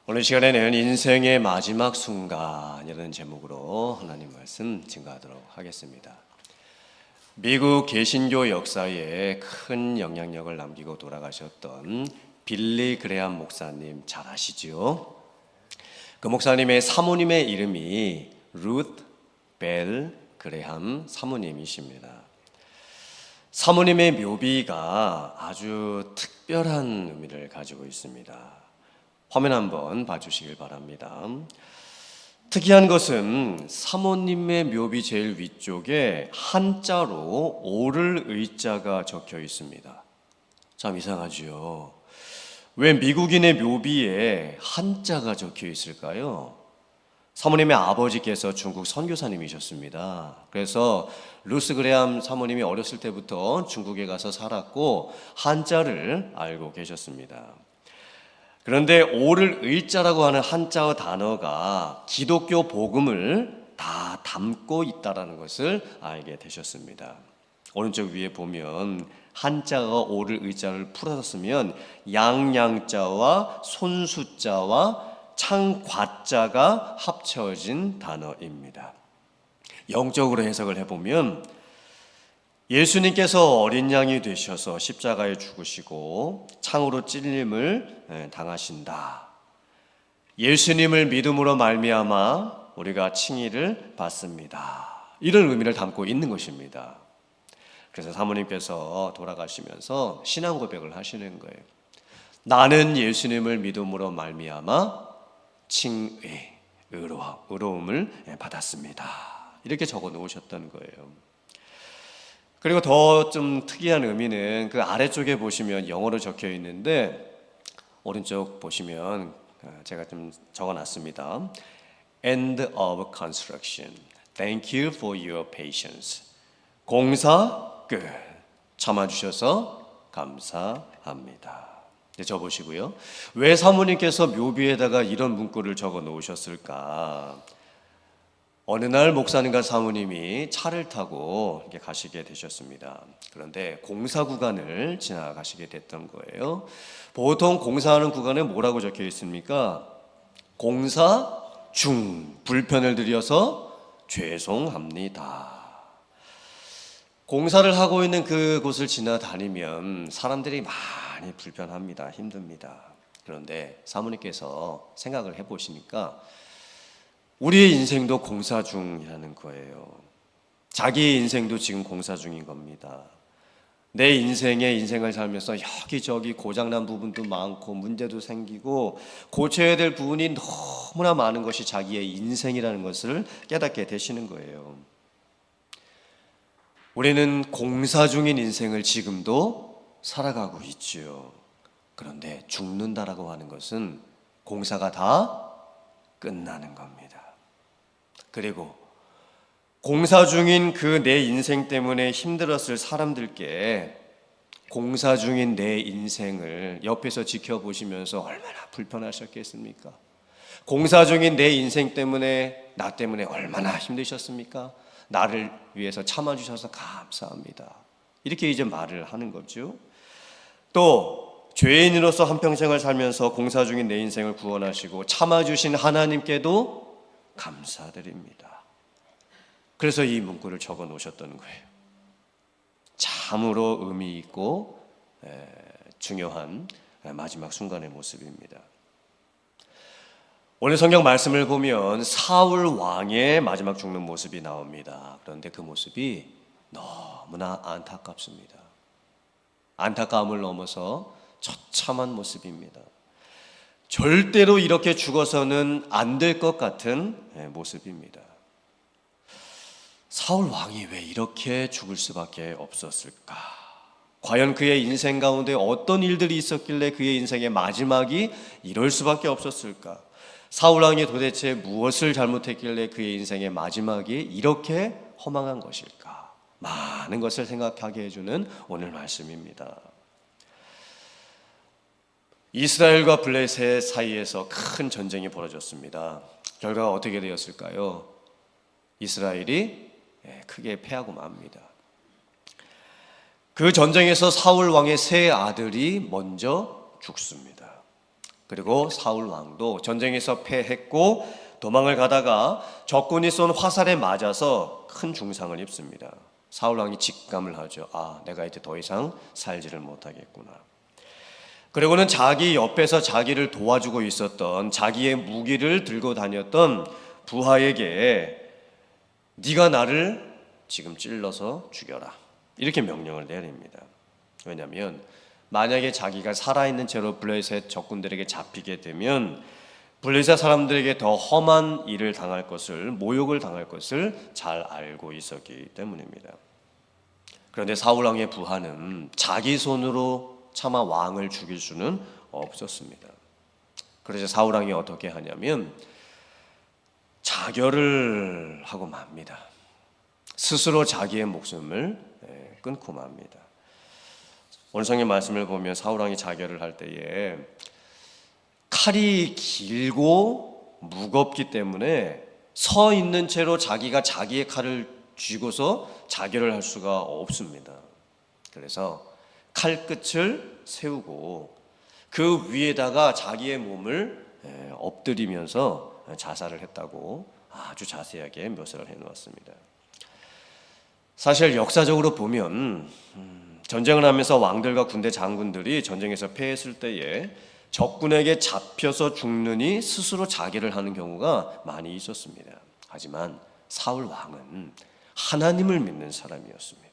오늘 시간에는 인생의 마지막 순간이라는 제목으로 하나님 말씀 증거하도록 하겠습니다. 미국 개신교 역사에 큰 영향력을 남기고 돌아가셨던 빌리 그레함 목사님 잘 아시죠? 그 목사님의 사모님의 이름이 루트 벨 그레함 사모님이십니다. 사모님의 묘비가 아주 특별한 의미를 가지고 있습니다. 화면 한번 봐주시길 바랍니다. 특이한 것은 사모님의 묘비 제일 위쪽에 한자로 오를 의자가 적혀 있습니다. 참 이상하지요. 왜 미국인의 묘비에 한자가 적혀 있을까요? 사모님의 아버지께서 중국 선교사님이셨습니다. 그래서 루스 그레함 사모님이 어렸을 때부터 중국에 가서 살았고 한자를 알고 계셨습니다. 그런데 오를 의자라고 하는 한자어 단어가 기독교 복음을 다 담고 있다는 것을 알게 되셨습니다. 오른쪽 위에 보면 한자가 오를 의자를 풀어서 쓰면 양양자와 손수자와 창과자가 합쳐진 단어입니다. 영적으로 해석을 해보면 예수님께서 어린 양이 되셔서 십자가에 죽으시고 창으로 찔림을 당하신다. 예수님을 믿음으로 말미암아 우리가 칭의를 받습니다. 이런 의미를 담고 있는 것입니다. 그래서 사모님께서 돌아가시면서 신앙 고백을 하시는 거예요. 나는 예수님을 믿음으로 말미암아 칭의, 의로움을 받았습니다. 이렇게 적어 놓으셨던 거예요. 그리고 더 좀 특이한 의미는 그 아래쪽에 보시면 영어로 적혀 있는데 오른쪽 보시면 제가 좀 적어놨습니다. End of construction. Thank you for your patience. 공사 끝. 참아주셔서 감사합니다. 적어보시고요. 왜 사모님께서 묘비에다가 이런 문구를 적어 놓으셨을까? 어느 날 목사님과 사모님이 차를 타고 이렇게 가시게 되셨습니다. 그런데 공사 구간을 지나가시게 됐던 거예요. 보통 공사하는 구간에 뭐라고 적혀 있습니까? 공사 중, 불편을 드려서 죄송합니다. 공사를 하고 있는 그곳을 지나다니면 사람들이 많이 불편합니다. 힘듭니다. 그런데 사모님께서 생각을 해보시니까 우리의 인생도 공사 중이라는 거예요. 자기의 인생도 지금 공사 중인 겁니다. 내 인생을 살면서 여기저기 고장난 부분도 많고 문제도 생기고 고쳐야 될 부분이 너무나 많은 것이 자기의 인생이라는 것을 깨닫게 되시는 거예요. 우리는 공사 중인 인생을 지금도 살아가고 있지요. 그런데 죽는다라고 하는 것은 공사가 다 끝나는 겁니다. 그리고 공사 중인 그 내 인생 때문에 힘들었을 사람들께 공사 중인 내 인생을 옆에서 지켜보시면서 얼마나 불편하셨겠습니까? 공사 중인 내 인생 때문에 나 때문에 얼마나 힘드셨습니까? 나를 위해서 참아주셔서 감사합니다. 이렇게 이제 말을 하는 거죠. 또 죄인으로서 한평생을 살면서 공사 중인 내 인생을 구원하시고 참아주신 하나님께도 감사드립니다. 그래서 이 문구를 적어 놓으셨던 거예요. 참으로 의미 있고 중요한 마지막 순간의 모습입니다. 오늘 성경 말씀을 보면 사울 왕의 마지막 죽는 모습이 나옵니다. 그런데 그 모습이 너무나 안타깝습니다. 안타까움을 넘어서 처참한 모습입니다. 절대로 이렇게 죽어서는 안 될 것 같은 모습입니다. 사울 왕이 왜 이렇게 죽을 수밖에 없었을까? 과연 그의 인생 가운데 어떤 일들이 있었길래 그의 인생의 마지막이 이럴 수밖에 없었을까? 사울 왕이 도대체 무엇을 잘못했길래 그의 인생의 마지막이 이렇게 허망한 것일까? 많은 것을 생각하게 해주는 오늘 말씀입니다. 이스라엘과 블레셋 사이에서 큰 전쟁이 벌어졌습니다. 결과가 어떻게 되었을까요? 이스라엘이 크게 패하고 맙니다. 그 전쟁에서 사울 왕의 세 아들이 먼저 죽습니다. 그리고 사울 왕도 전쟁에서 패했고 도망을 가다가 적군이 쏜 화살에 맞아서 큰 중상을 입습니다. 사울 왕이 직감을 하죠. 아, 내가 이제 더 이상 살지를 못하겠구나. 그리고는 자기 옆에서 자기를 도와주고 있었던, 자기의 무기를 들고 다녔던 부하에게 네가 나를 지금 찔러서 죽여라, 이렇게 명령을 내립니다. 왜냐하면 만약에 자기가 살아있는 채로 블레셋 적군들에게 잡히게 되면 블레셋 사람들에게 더 험한 일을 당할 것을, 모욕을 당할 것을 잘 알고 있었기 때문입니다. 그런데 사울 왕의 부하는 자기 손으로 차마 왕을 죽일 수는 없었습니다. 그래서 사울 왕이 어떻게 하냐면 자결을 하고 맙니다. 스스로 자기의 목숨을 끊고 맙니다. 오늘 성경 말씀을 보면 사울 왕이 자결을 할 때에 칼이 길고 무겁기 때문에 서 있는 채로 자기가 자기의 칼을 쥐고서 자결을 할 수가 없습니다. 그래서 칼끝을 세우고 그 위에다가 자기의 몸을 엎드리면서 자살을 했다고 아주 자세하게 묘사를 해놓았습니다. 사실 역사적으로 보면 전쟁을 하면서 왕들과 군대 장군들이 전쟁에서 패했을 때에 적군에게 잡혀서 죽느니 스스로 자결을 하는 경우가 많이 있었습니다. 하지만 사울 왕은 하나님을 믿는 사람이었습니다.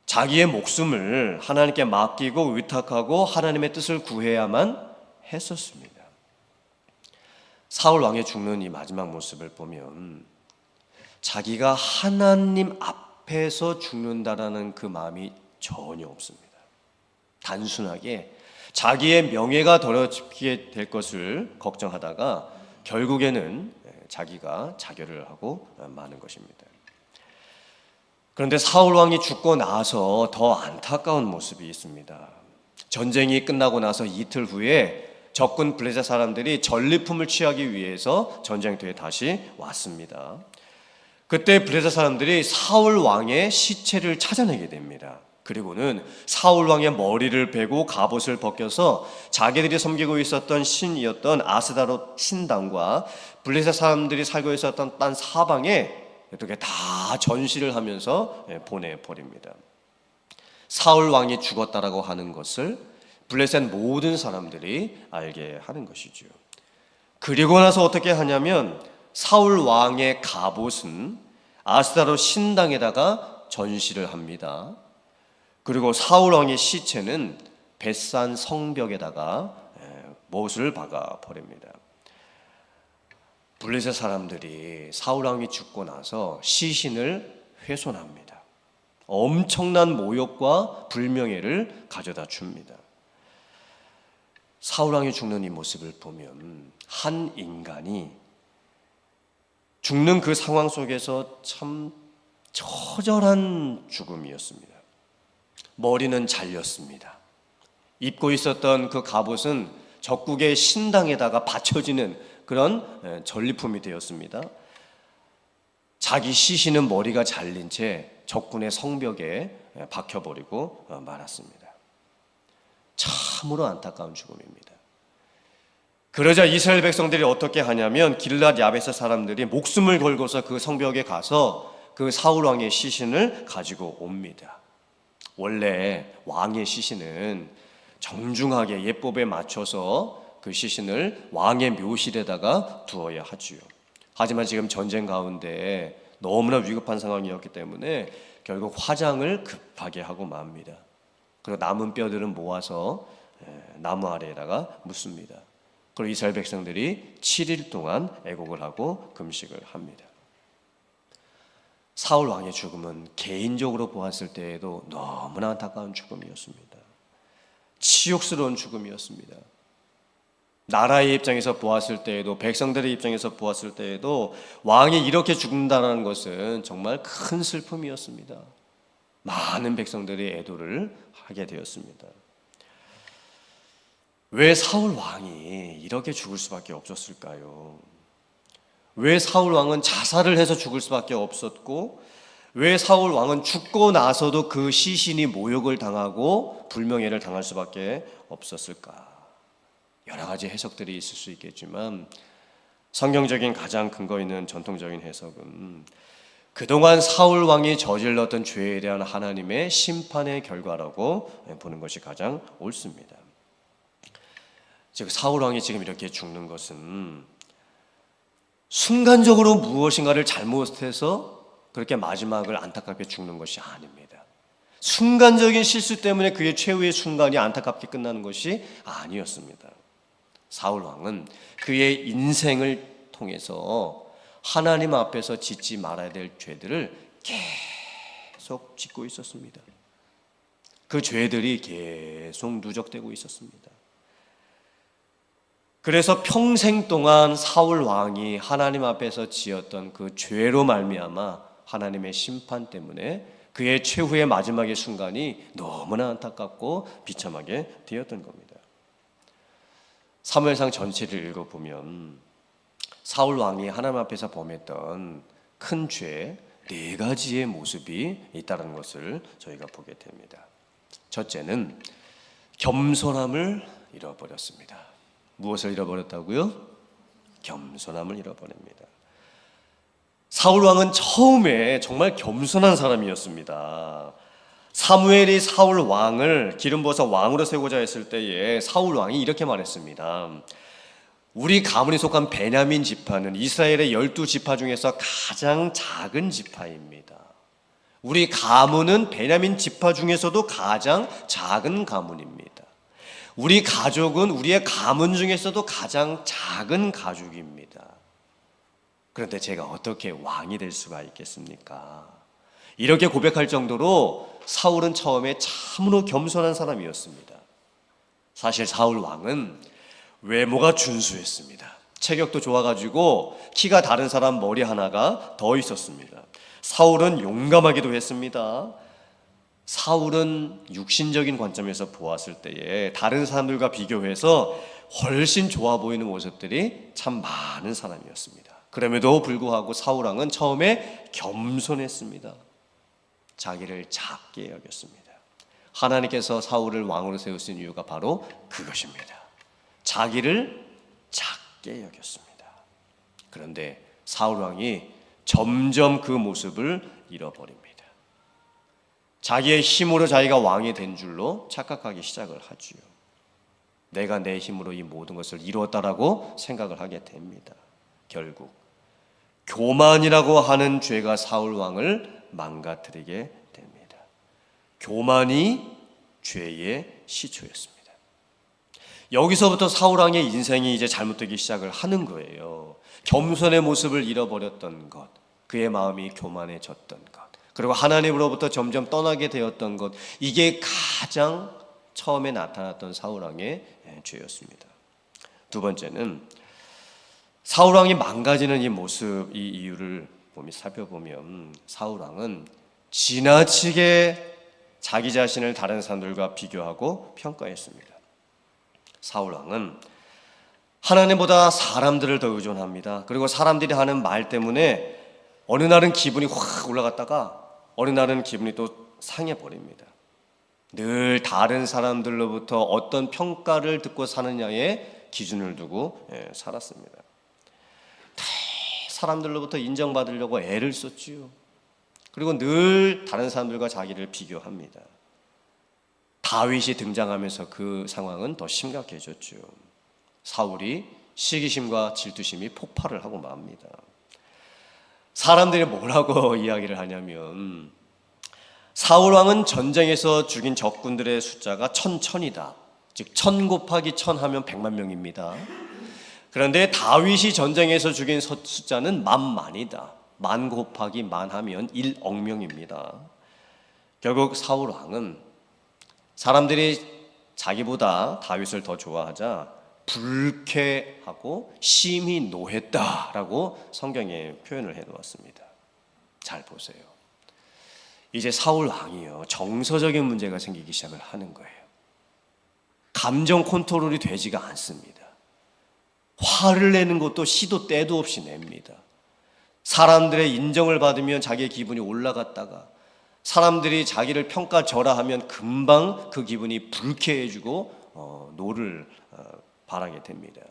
자기의 목숨을 하나님께 맡기고 위탁하고 하나님의 뜻을 구해야만 했었습니다. 사울 왕의 죽는 이 마지막 모습을 보면 자기가 하나님 앞에서 죽는다라는 그 마음이 전혀 없습니다. 단순하게 자기의 명예가 더러워지게 될 것을 걱정하다가 결국에는 자기가 자결을 하고 마는 것입니다. 그런데 사울 왕이 죽고 나서 더 안타까운 모습이 있습니다. 전쟁이 끝나고 나서 이틀 후에 적군 블레셋 사람들이 전리품을 취하기 위해서 전쟁터에 다시 왔습니다. 그때 블레셋 사람들이 사울 왕의 시체를 찾아내게 됩니다. 그리고는 사울 왕의 머리를 베고 갑옷을 벗겨서 자기들이 섬기고 있었던 신이었던 아스다롯 신당과 블레셋 사람들이 살고 있었던 딴 사방에 이렇게 다 전시를 하면서 보내버립니다. 사울 왕이 죽었다라고 하는 것을 블레셋 모든 사람들이 알게 하는 것이죠. 그리고 나서 어떻게 하냐면 사울 왕의 갑옷은 아스다롯 신당에다가 전시를 합니다. 그리고 사울 왕의 시체는 벳산 성벽에다가 못을 박아 버립니다. 블레셋 사람들이 사울 왕이 죽고 나서 시신을 훼손합니다. 엄청난 모욕과 불명예를 가져다 줍니다. 사울 왕이 죽는 이 모습을 보면 한 인간이 죽는 그 상황 속에서 참 처절한 죽음이었습니다. 머리는 잘렸습니다. 입고 있었던 그 갑옷은 적국의 신당에다가 바쳐지는 그런 전리품이 되었습니다. 자기 시신은 머리가 잘린 채 적군의 성벽에 박혀버리고 말았습니다. 참으로 안타까운 죽음입니다. 그러자 이스라엘 백성들이 어떻게 하냐면 길랏 야베스 사람들이 목숨을 걸고서 그 성벽에 가서 그 사울 왕의 시신을 가지고 옵니다. 원래 왕의 시신은 정중하게 예법에 맞춰서 그 시신을 왕의 묘실에다가 두어야 하지요. 하지만 지금 전쟁 가운데 너무나 위급한 상황이었기 때문에 결국 화장을 급하게 하고 맙니다. 그리고 남은 뼈들은 모아서 나무 아래에다가 묻습니다. 그리고 이스라엘 백성들이 7일 동안 애곡을 하고 금식을 합니다. 사울 왕의 죽음은 개인적으로 보았을 때에도 너무나 안타까운 죽음이었습니다. 치욕스러운 죽음이었습니다. 나라의 입장에서 보았을 때에도, 백성들의 입장에서 보았을 때에도 왕이 이렇게 죽는다는 것은 정말 큰 슬픔이었습니다. 많은 백성들이 애도를 하게 되었습니다. 왜 사울 왕이 이렇게 죽을 수밖에 없었을까요? 왜 사울 왕은 자살을 해서 죽을 수밖에 없었고, 왜 사울 왕은 죽고 나서도 그 시신이 모욕을 당하고 불명예를 당할 수밖에 없었을까? 여러 가지 해석들이 있을 수 있겠지만 성경적인 가장 근거 있는 전통적인 해석은 그동안 사울 왕이 저질렀던 죄에 대한 하나님의 심판의 결과라고 보는 것이 가장 옳습니다. 즉 사울 왕이 지금 이렇게 죽는 것은 순간적으로 무엇인가를 잘못해서 그렇게 마지막을 안타깝게 죽는 것이 아닙니다. 순간적인 실수 때문에 그의 최후의 순간이 안타깝게 끝나는 것이 아니었습니다. 사울 왕은 그의 인생을 통해서 하나님 앞에서 짓지 말아야 될 죄들을 계속 짓고 있었습니다. 그 죄들이 계속 누적되고 있었습니다. 그래서 평생 동안 사울 왕이 하나님 앞에서 지었던 그 죄로 말미암아 하나님의 심판 때문에 그의 최후의 마지막의 순간이 너무나 안타깝고 비참하게 되었던 겁니다. 사무엘상 전체를 읽어보면 사울 왕이 하나님 앞에서 범했던 큰 죄 4가지의 모습이 있다는 것을 저희가 보게 됩니다. 첫째는 겸손함을 잃어버렸습니다. 무엇을 잃어버렸다고요? 겸손함을 잃어버립니다. 사울 왕은 처음에 정말 겸손한 사람이었습니다. 사무엘이 사울 왕을 기름 부어서 왕으로 세우고자 했을 때에 사울 왕이 이렇게 말했습니다. 우리 가문에 속한 베냐민 지파는 이스라엘의 12지파 중에서 가장 작은 지파입니다. 우리 가문은 베냐민 지파 중에서도 가장 작은 가문입니다. 우리 가족은 우리의 가문 중에서도 가장 작은 가족입니다. 그런데 제가 어떻게 왕이 될 수가 있겠습니까? 이렇게 고백할 정도로 사울은 처음에 참으로 겸손한 사람이었습니다. 사실 사울 왕은 외모가 준수했습니다. 체격도 좋아가지고 키가 다른 사람 머리 하나가 더 있었습니다. 사울은 용감하기도 했습니다. 사울은 육신적인 관점에서 보았을 때에 다른 사람들과 비교해서 훨씬 좋아 보이는 모습들이 참 많은 사람이었습니다. 그럼에도 불구하고 사울 왕은 처음에 겸손했습니다. 자기를 작게 여겼습니다. 하나님께서 사울을 왕으로 세우신 이유가 바로 그것입니다. 자기를 작게 여겼습니다. 그런데 사울 왕이 점점 그 모습을 잃어버립니다. 자기의 힘으로 자기가 왕이 된 줄로 착각하기 시작을 하지요. 내가 내 힘으로 이 모든 것을 이루었다라고 생각을 하게 됩니다. 결국 교만이라고 하는 죄가 사울 왕을 망가뜨리게 됩니다. 교만이 죄의 시초였습니다. 여기서부터 사울 왕의 인생이 이제 잘못되기 시작을 하는 거예요. 겸손의 모습을 잃어버렸던 것, 그의 마음이 교만해졌던 것, 그리고 하나님으로부터 점점 떠나게 되었던 것, 이게 가장 처음에 나타났던 사울 왕의 죄였습니다. 두 번째는 사울 왕이 망가지는 이 모습, 이 이유를 살펴보면 사울 왕은 지나치게 자기 자신을 다른 사람들과 비교하고 평가했습니다. 사울 왕은 하나님보다 사람들을 더 의존합니다. 그리고 사람들이 하는 말 때문에 어느 날은 기분이 확 올라갔다가 어느 날은 기분이 또 상해버립니다. 늘 다른 사람들로부터 어떤 평가를 듣고 사느냐에 기준을 두고 살았습니다. 사람들로부터 인정받으려고 애를 썼지요. 그리고 늘 다른 사람들과 자기를 비교합니다. 다윗이 등장하면서 그 상황은 더 심각해졌죠. 사울이 시기심과 질투심이 폭발을 하고 맙니다. 사람들이 뭐라고 이야기를 하냐면 사울 왕은 전쟁에서 죽인 적군들의 숫자가 천이다. 즉 1000 곱하기 1000 하면 100만 명입니다. 그런데 다윗이 전쟁에서 죽인 숫자는 10,000만이다. 10,000 곱하기 10,000 하면 1억 명입니다. 결국 사울 왕은 사람들이 자기보다 다윗을 더 좋아하자 불쾌하고 심히 노했다라고 성경에 표현을 해놓았습니다. 잘 보세요. 이제 사울 왕이요, 정서적인 문제가 생기기 시작을 하는 거예요. 감정 컨트롤이 되지가 않습니다. 화를 내는 것도 시도 때도 없이 냅니다. 사람들의 인정을 받으면 자기의 기분이 올라갔다가 사람들이 자기를 평가절하하면 금방 그 기분이 불쾌해지고 노를 바라게 됩니다.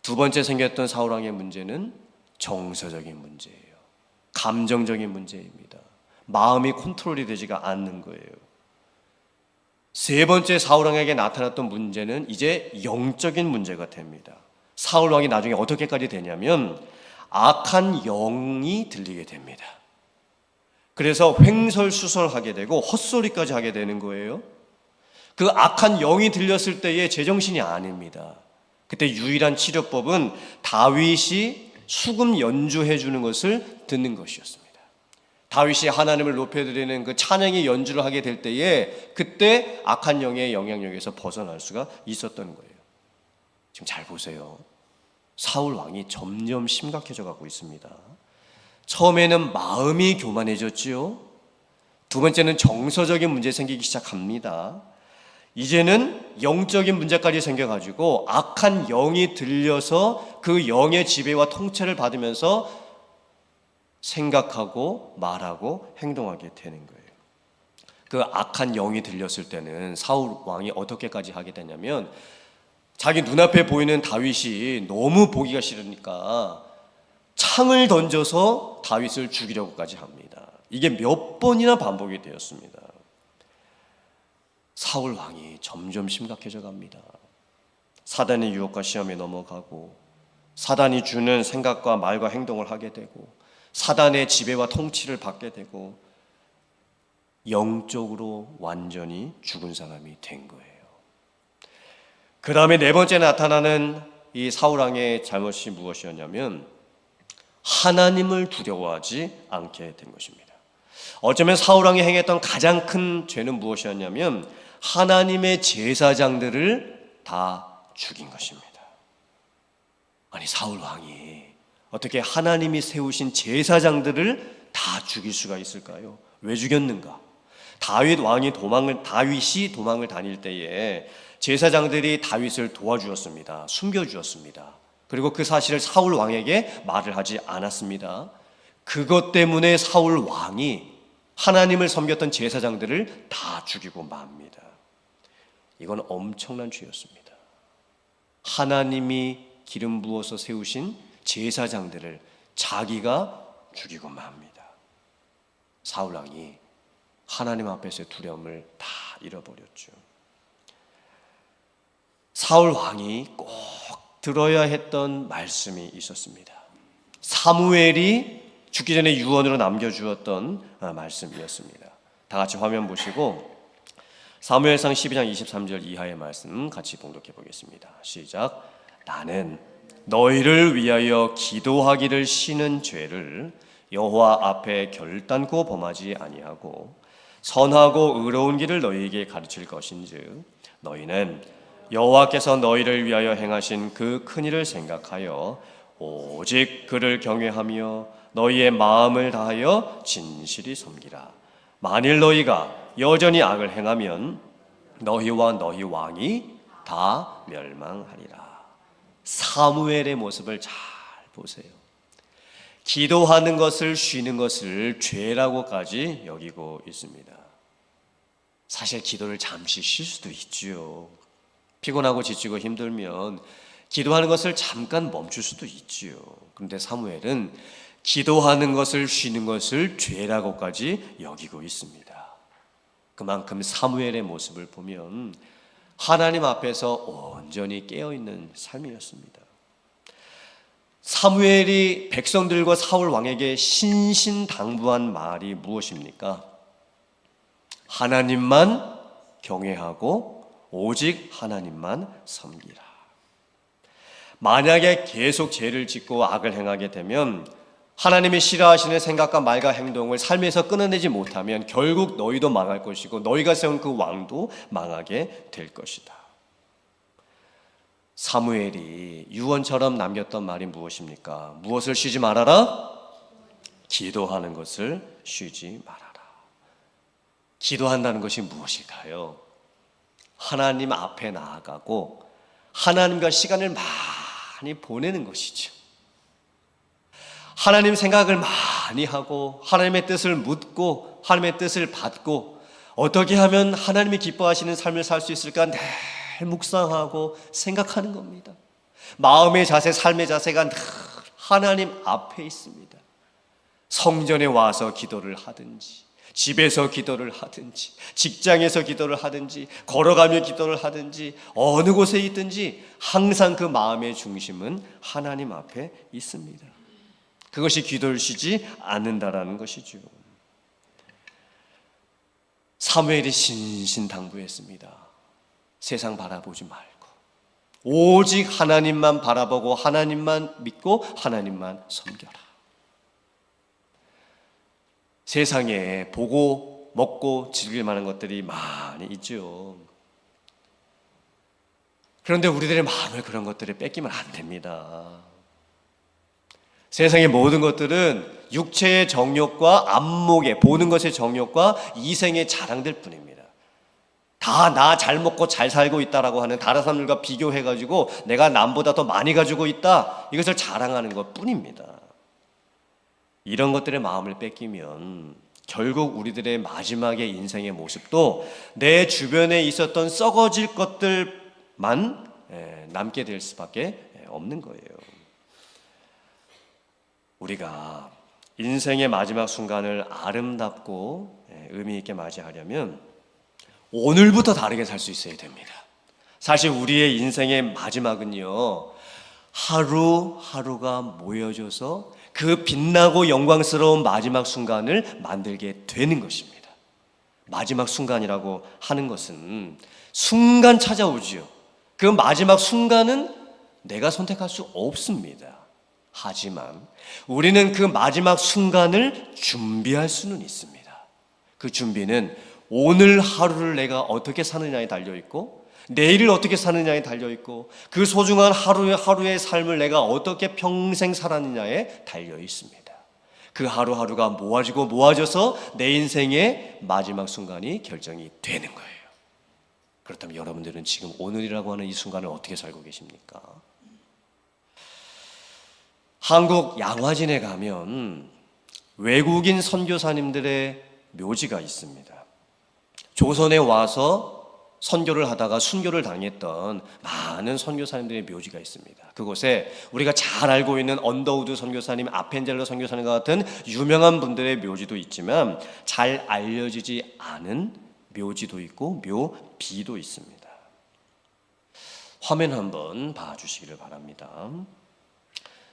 두 번째 생겼던 사울왕의 문제는 정서적인 문제예요. 감정적인 문제입니다. 마음이 컨트롤이 되지가 않는 거예요. 세 번째 사울왕에게 나타났던 문제는 이제 영적인 문제가 됩니다. 사울왕이 나중에 어떻게까지 되냐면 악한 영이 들리게 됩니다. 그래서 횡설수설하게 되고 헛소리까지 하게 되는 거예요. 그 악한 영이 들렸을 때의 제정신이 아닙니다. 그때 유일한 치료법은 다윗이 수금 연주해 주는 것을 듣는 것이었습니다. 다윗이 하나님을 높여드리는 그 찬양의 연주를 하게 될 때에 그때 악한 영의 영향력에서 벗어날 수가 있었던 거예요. 지금 잘 보세요. 사울 왕이 점점 심각해져 가고 있습니다. 처음에는 마음이 교만해졌지요. 두 번째는 정서적인 문제 생기기 시작합니다. 이제는 영적인 문제까지 생겨가지고 악한 영이 들려서 그 영의 지배와 통치를 받으면서 생각하고 말하고 행동하게 되는 거예요. 그 악한 영이 들렸을 때는 사울 왕이 어떻게까지 하게 되냐면 자기 눈앞에 보이는 다윗이 너무 보기가 싫으니까 창을 던져서 다윗을 죽이려고까지 합니다. 이게 몇 번이나 반복이 되었습니다. 사울 왕이 점점 심각해져 갑니다. 사단의 유혹과 시험에 넘어가고 사단이 주는 생각과 말과 행동을 하게 되고 사단의 지배와 통치를 받게 되고 영적으로 완전히 죽은 사람이 된 거예요. 그 다음에 네 번째 나타나는 이 사울 왕의 잘못이 무엇이었냐면 하나님을 두려워하지 않게 된 것입니다. 어쩌면 사울 왕이 행했던 가장 큰 죄는 무엇이었냐면 하나님의 제사장들을 다 죽인 것입니다. 아니 사울 왕이 어떻게 하나님이 세우신 제사장들을 다 죽일 수가 있을까요? 왜 죽였는가? 다윗이 도망을 다닐 때에 제사장들이 다윗을 도와주었습니다. 숨겨주었습니다. 그리고 그 사실을 사울 왕에게 말을 하지 않았습니다. 그것 때문에 사울 왕이 하나님을 섬겼던 제사장들을 다 죽이고 맙니다. 이건 엄청난 죄였습니다. 하나님이 기름 부어서 세우신 제사장들을 자기가 죽이고 맙니다. 사울 왕이 하나님 앞에서의 두려움을 다 잃어버렸죠. 사울 왕이 꼭 들어야 했던 말씀이 있었습니다. 사무엘이 죽기 전에 유언으로 남겨주었던 말씀이었습니다. 다 같이 화면 보시고 사무엘상 12장 23절 이하의 말씀 같이 봉독해 보겠습니다. 시작. 나는 너희를 위하여 기도하기를 쉬는 죄를 여호와 앞에 결단코 범하지 아니하고 선하고 의로운 길을 너희에게 가르칠 것인즉 너희는 여호와께서 너희를 위하여 행하신 그 큰 일을 생각하여 오직 그를 경외하며 너희의 마음을 다하여 진실이 섬기라. 만일 너희가 여전히 악을 행하면 너희와 너희 왕이 다 멸망하리라. 사무엘의 모습을 잘 보세요. 기도하는 것을 쉬는 것을 죄라고까지 여기고 있습니다. 사실 기도를 잠시 쉴 수도 있지요. 피곤하고 지치고 힘들면 기도하는 것을 잠깐 멈출 수도 있지요. 그런데 사무엘은 기도하는 것을 쉬는 것을 죄라고까지 여기고 있습니다. 그만큼 사무엘의 모습을 보면 하나님 앞에서 온전히 깨어있는 삶이었습니다. 사무엘이 백성들과 사울 왕에게 신신당부한 말이 무엇입니까? 하나님만 경외하고 오직 하나님만 섬기라. 만약에 계속 죄를 짓고 악을 행하게 되면 하나님이 싫어하시는 생각과 말과 행동을 삶에서 끊어내지 못하면 결국 너희도 망할 것이고 너희가 세운 그 왕도 망하게 될 것이다. 사무엘이 유언처럼 남겼던 말이 무엇입니까? 무엇을 쉬지 말아라? 기도하는 것을 쉬지 말아라. 기도한다는 것이 무엇일까요? 하나님 앞에 나아가고 하나님과 시간을 많이 보내는 것이죠. 하나님 생각을 많이 하고 하나님의 뜻을 묻고 하나님의 뜻을 받고 어떻게 하면 하나님이 기뻐하시는 삶을 살 수 있을까 묵상하고 생각하는 겁니다. 마음의 자세, 삶의 자세가 늘 하나님 앞에 있습니다. 성전에 와서 기도를 하든지, 집에서 기도를 하든지, 직장에서 기도를 하든지, 걸어가며 기도를 하든지, 어느 곳에 있든지 항상 그 마음의 중심은 하나님 앞에 있습니다. 그것이 기도를 쉬지 않는다라는 것이죠. 사무엘이 신신당부했습니다. 세상 바라보지 말고 오직 하나님만 바라보고 하나님만 믿고 하나님만 섬겨라. 세상에 보고 먹고 즐길 만한 것들이 많이 있죠. 그런데 우리들의 마음을 그런 것들에 뺏기면 안 됩니다. 세상의 모든 것들은 육체의 정욕과 안목의 보는 것의 정욕과 이생의 자랑될 뿐입니다. 다 나 잘 먹고 잘 살고 있다라고 하는 다른 사람들과 비교해가지고 내가 남보다 더 많이 가지고 있다, 이것을 자랑하는 것 뿐입니다. 이런 것들의 마음을 뺏기면 결국 우리들의 마지막의 인생의 모습도 내 주변에 있었던 썩어질 것들만 남게 될 수밖에 없는 거예요. 우리가 인생의 마지막 순간을 아름답고 의미 있게 맞이하려면 오늘부터 다르게 살 수 있어야 됩니다. 사실 우리의 인생의 마지막은요, 하루하루가 모여져서 그 빛나고 영광스러운 마지막 순간을 만들게 되는 것입니다. 마지막 순간이라고 하는 것은 순간 찾아오지요. 그 마지막 순간은 내가 선택할 수 없습니다. 하지만 우리는 그 마지막 순간을 준비할 수는 있습니다. 그 준비는 오늘 하루를 내가 어떻게 사느냐에 달려있고, 내일을 어떻게 사느냐에 달려있고, 그 소중한 하루의 삶을 내가 어떻게 평생 살았느냐에 달려있습니다. 그 하루하루가 모아져서 내 인생의 마지막 순간이 결정이 되는 거예요. 그렇다면 여러분들은 지금 오늘이라고 하는 이 순간을 어떻게 살고 계십니까? 한국 양화진에 가면 외국인 선교사님들의 묘지가 있습니다. 조선에 와서 선교를 하다가 순교를 당했던 많은 선교사님들의 묘지가 있습니다. 그곳에 우리가 잘 알고 있는 언더우드 선교사님, 아펜젤러 선교사님과 같은 유명한 분들의 묘지도 있지만 잘 알려지지 않은 묘지도 있고 묘비도 있습니다. 화면 한번 봐주시기를 바랍니다.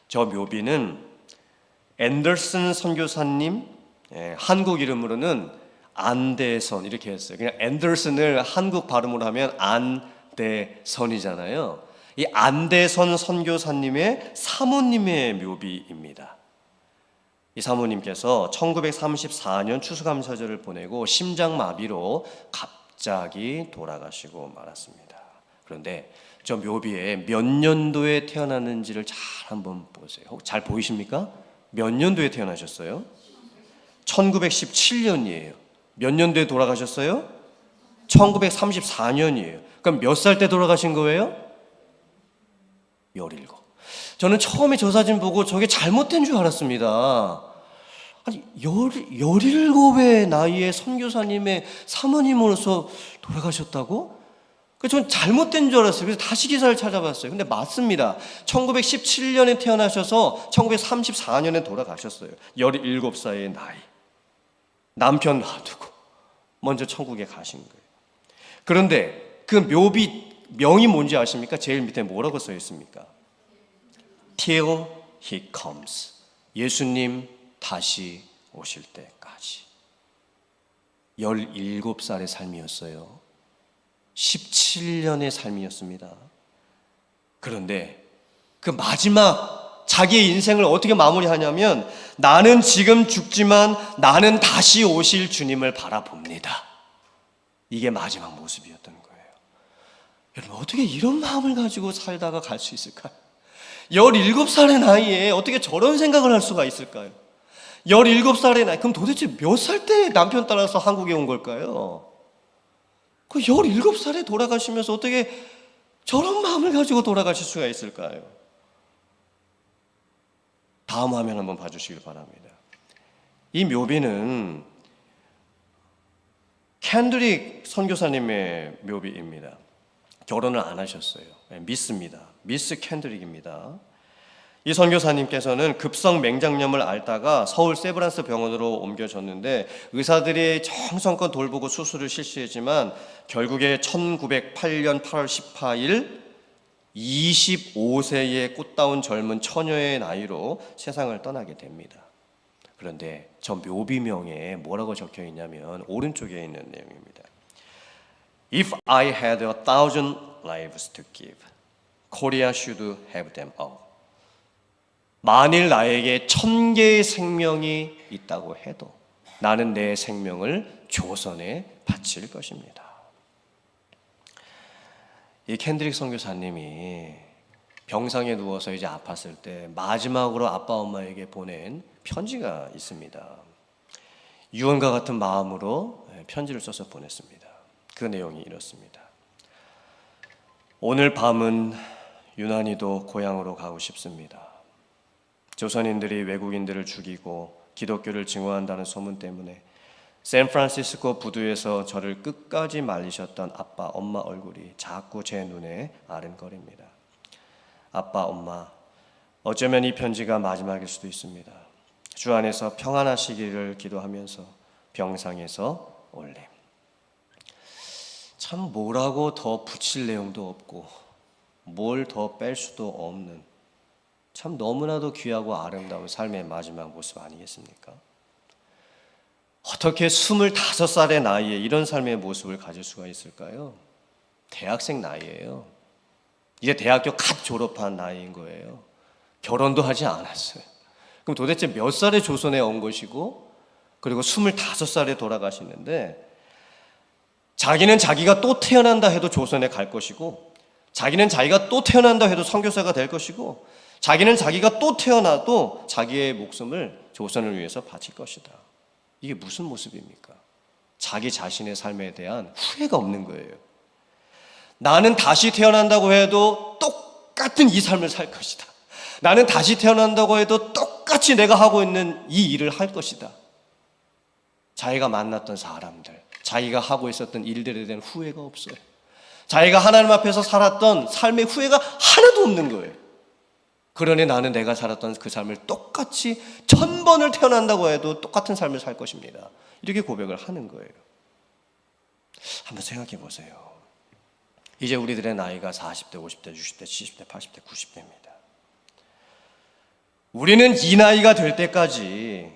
저 묘비는 앤더슨 선교사님, 한국 이름으로는 안대선 이렇게 했어요. 그냥 앤더슨을 한국 발음으로 하면 안대선이잖아요. 이 안대선 선교사님의 사모님의 묘비입니다. 이 사모님께서 1934년 추수감사절을 보내고 심장마비로 갑자기 돌아가시고 말았습니다. 그런데 저 묘비에 몇 년도에 태어났는지를 잘 한번 보세요. 잘 보이십니까? 몇 년도에 태어나셨어요? 1917년이에요. 몇 년도에 돌아가셨어요? 1934년이에요. 그럼 몇 살 때 돌아가신 거예요? 17. 저는 처음에 저 사진 보고 저게 잘못된 줄 알았습니다. 아니, 17의 나이에 선교사님의 사모님으로서 돌아가셨다고? 전 잘못된 줄 알았어요. 그래서 다시 기사를 찾아봤어요. 근데 맞습니다. 1917년에 태어나셔서 1934년에 돌아가셨어요. 17살의 나이. 남편 놔두고 먼저 천국에 가신 거예요. 그런데 그 묘비 명이 뭔지 아십니까? 제일 밑에 뭐라고 써 있습니까? Till he comes. 예수님 다시 오실 때까지. 17살의 삶이었어요. 17년의 삶이었습니다. 그런데 그 마지막 자기의 인생을 어떻게 마무리하냐면, 나는 지금 죽지만 나는 다시 오실 주님을 바라봅니다. 이게 마지막 모습이었던 거예요. 여러분, 어떻게 이런 마음을 가지고 살다가 갈 수 있을까요? 17살의 나이에 어떻게 저런 생각을 할 수가 있을까요? 17살의 나이, 그럼 도대체 몇 살 때 남편 따라서 한국에 온 걸까요? 그 17살에 돌아가시면서 어떻게 저런 마음을 가지고 돌아가실 수가 있을까요? 다음 화면 한번 봐주시길 바랍니다. 이 묘비는 캔드릭 선교사님의 묘비입니다. 결혼을 안 하셨어요. 미스입니다. 미스 캔드릭입니다. 이 선교사님께서는 급성 맹장염을 앓다가 서울 세브란스 병원으로 옮겨졌는데 의사들이 정성껏 돌보고 수술을 실시했지만 결국에 1908년 8월 18일 25세의 꽃다운 젊은 처녀의 나이로 세상을 떠나게 됩니다. 그런데 저 묘비명에 뭐라고 적혀 있냐면 오른쪽에 있는 내용입니다. If I had 1,000 lives to give, Korea should have them all. 만일 나에게 1,000개의 생명이 있다고 해도 나는 내 생명을 조선에 바칠 것입니다. 이 캔드릭 선교사님이 병상에 누워서 이제 아팠을 때 마지막으로 아빠 엄마에게 보낸 편지가 있습니다. 유언과 같은 마음으로 편지를 써서 보냈습니다. 그 내용이 이렇습니다. 오늘 밤은 유난히도 고향으로 가고 싶습니다. 조선인들이 외국인들을 죽이고 기독교를 증오한다는 소문 때문에 샌프란시스코 부두에서 저를 끝까지 말리셨던 아빠, 엄마 얼굴이 자꾸 제 눈에 아른거립니다. 아빠, 엄마, 어쩌면 이 편지가 마지막일 수도 있습니다. 주 안에서 평안하시기를 기도하면서 병상에서 올림. 참 뭐라고 더 붙일 내용도 없고 뭘 더 뺄 수도 없는 참 너무나도 귀하고 아름다운 삶의 마지막 모습 아니겠습니까? 어떻게 25살의 나이에 이런 삶의 모습을 가질 수가 있을까요? 대학생 나이예요. 이제 대학교 갓 졸업한 나이인 거예요. 결혼도 하지 않았어요. 그럼 도대체 몇 살에 조선에 온 것이고 그리고 25살에 돌아가시는데 자기는 자기가 또 태어난다 해도 조선에 갈 것이고 자기는 자기가 또 태어난다 해도 선교사가 될 것이고 자기는 자기가 또 태어나도 자기의 목숨을 조선을 위해서 바칠 것이다. 이게 무슨 모습입니까? 자기 자신의 삶에 대한 후회가 없는 거예요. 나는 다시 태어난다고 해도 똑같은 이 삶을 살 것이다. 나는 다시 태어난다고 해도 똑같이 내가 하고 있는 이 일을 할 것이다. 자기가 만났던 사람들, 자기가 하고 있었던 일들에 대한 후회가 없어요. 자기가 하나님 앞에서 살았던 삶의 후회가 하나도 없는 거예요. 그러니 나는 내가 살았던 그 삶을 똑같이 1000번을 태어난다고 해도 똑같은 삶을 살 것입니다. 이렇게 고백을 하는 거예요. 한번 생각해 보세요. 이제 우리들의 나이가 40대, 50대, 60대, 70대, 80대, 90대입니다. 우리는 이 나이가 될 때까지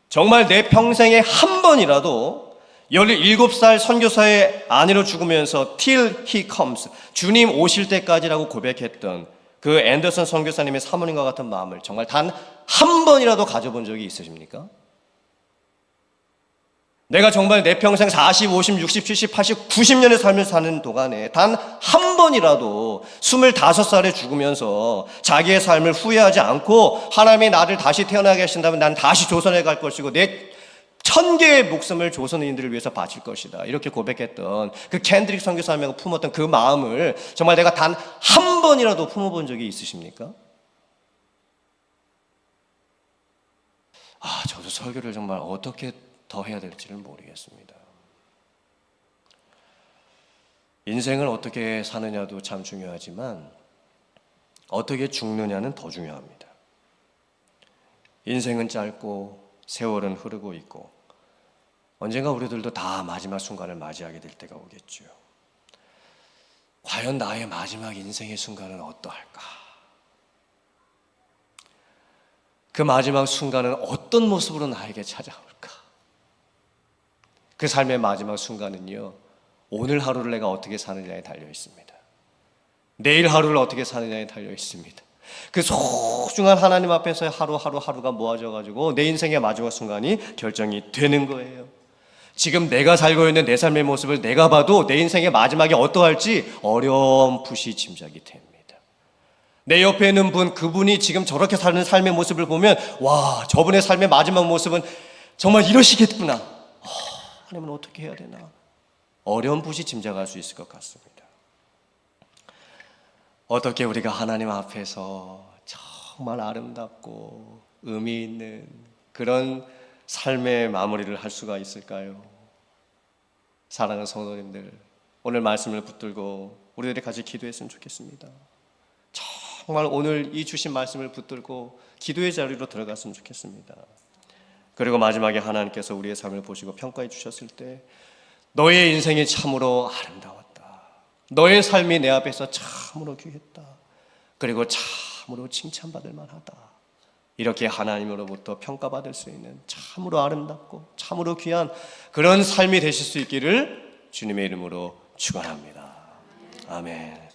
정말 내 평생에 한 번이라도 17살 선교사의 아내로 죽으면서 till he comes, 주님 오실 때까지라고 고백했던 그 앤더슨 선교사님의 사모님과 같은 마음을 정말 단 한 번이라도 가져본 적이 있으십니까? 내가 정말 내 평생 40, 50, 60, 70, 80, 90년의 삶을 사는 동안에 단 한 번이라도 25살에 죽으면서 자기의 삶을 후회하지 않고 하나님이 나를 다시 태어나게 하신다면 난 다시 조선에 갈 것이고 내 1000개의 목숨을 조선인들을 위해서 바칠 것이다. 이렇게 고백했던 그 캔드릭 선교사님이 품었던 그 마음을 정말 내가 단 한 번이라도 품어본 적이 있으십니까? 저도 설교를 정말 어떻게 더 해야 될지를 모르겠습니다. 인생을 어떻게 사느냐도 참 중요하지만 어떻게 죽느냐는 더 중요합니다. 인생은 짧고 세월은 흐르고 있고 언젠가 우리들도 다 마지막 순간을 맞이하게 될 때가 오겠죠. 과연 나의 마지막 인생의 순간은 어떠할까? 그 마지막 순간은 어떤 모습으로 나에게 찾아올까? 그 삶의 마지막 순간은요, 오늘 하루를 내가 어떻게 사느냐에 달려 있습니다. 내일 하루를 어떻게 사느냐에 달려 있습니다. 그 소중한 하나님 앞에서의 하루가 모아져가지고 내 인생의 마지막 순간이 결정이 되는 거예요. 지금 내가 살고 있는 내 삶의 모습을 내가 봐도 내 인생의 마지막이 어떠할지 어렴풋이 짐작이 됩니다. 내 옆에 있는 분, 그분이 지금 저렇게 사는 삶의 모습을 보면 와, 저분의 삶의 마지막 모습은 정말 이러시겠구나. 하나님은 어떻게 해야 되나? 어렴풋이 짐작할 수 있을 것 같습니다. 어떻게 우리가 하나님 앞에서 정말 아름답고 의미 있는 그런 삶의 마무리를 할 수가 있을까요? 사랑하는 성도님들, 오늘 말씀을 붙들고 우리들이 같이 기도했으면 좋겠습니다. 정말 오늘 이 주신 말씀을 붙들고 기도의 자리로 들어갔으면 좋겠습니다. 그리고 마지막에 하나님께서 우리의 삶을 보시고 평가해 주셨을 때 너의 인생이 참으로 아름다웠다. 너의 삶이 내 앞에서 참으로 귀했다. 그리고 참으로 칭찬받을 만하다. 이렇게 하나님으로부터 평가받을 수 있는 참으로 아름답고 참으로 귀한 그런 삶이 되실 수 있기를 주님의 이름으로 축원합니다. 아멘.